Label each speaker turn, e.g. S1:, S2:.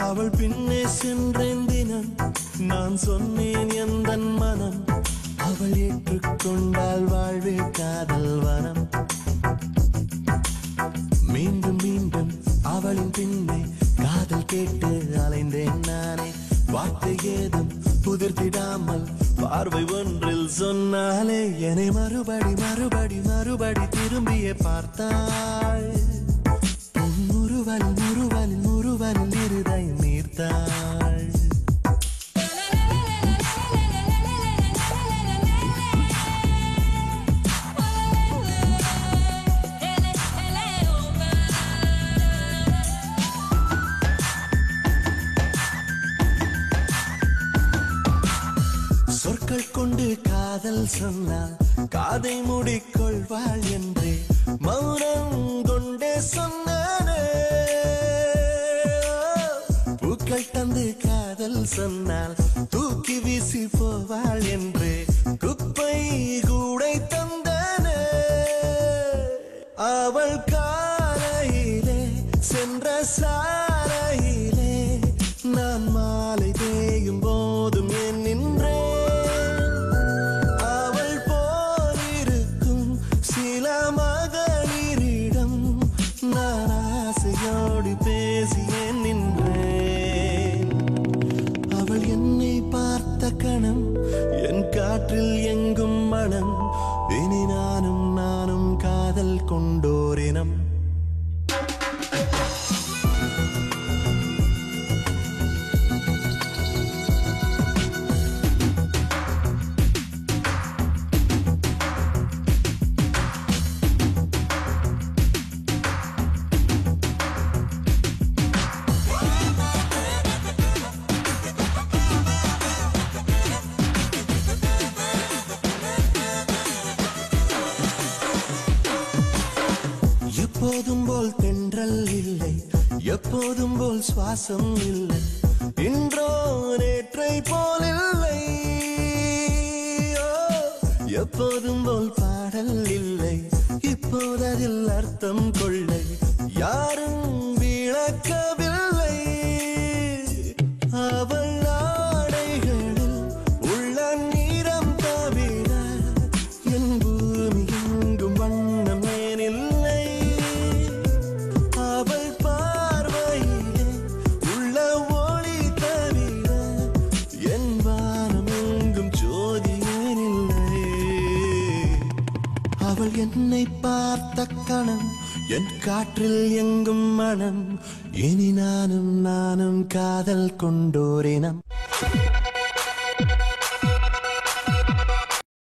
S1: அவள் பின்னே சென்றேன் தினம் நான் சொன்னேன் எந்தன் மனம் அவள் ஏற்றுக்கொண்டால் வாழ்வே காதல் வனம் மீண்டும் மீண்டும் அவளின் பின்னே காதல் கேட்டு அலைந்தேன் நானே வார்த்தை ஏதும் புதிர்த்திடாமல் பார்வை ஒன்றில் சொன்னாலே என்னை மறுபடி மறுபடி மறுபடி திரும்பியே பார்த்தாள் முறுவல் முறுவல் முறுவலில் இருதயம் நீர்த்தாள் சொற்கள் கொண்டு காதல் சொன்னால் காதை மூடிக்கொள்வாள் என்றே மௌனம் கொண்டே சொன்னானே பூக்கள் தந்து காதல் சொன்னால் தூக்கி வீசி போவாள் என்றே குப்பை கூடை தந்தானே அவள் காலையிலே சென்ற சாலையிலே நான் மாலை தேயும் போதும் ஏன் நின்றேன் பேசியே நின்றேன் அவள் என்னை பார்த்த கணம் என் காற்றில் எங்கும் மனம் இனி நானும் நானும் காதல் கொண்டோரினம் எப்போதும் போல் தென்றல் இல்லை எப்போதும் போல் சுவாசம் இல்லை இன்றோ நேற்றை போல் இல்லை எப்போதும் போல் பாடல் இல்லை இப்போது அதில் அர்த்தம் கொள்ளை யாரும் விளக்கவில்லை அவள் ஆடைகளில் உள்ள நீரம் தவிர என் பூமி எங்கும் வண்ணம் ஏனில்லை அவள் பார்வையிலே உள்ள ஒளி தவிர என் வானம் எங்கும் ஜோதி ஏனில்லை அவள் என்னை பார்த்த கணம் என் காற்றில் எங்கும் மனம் இனி நானும் நானும் காதல் கொண்டோரினம்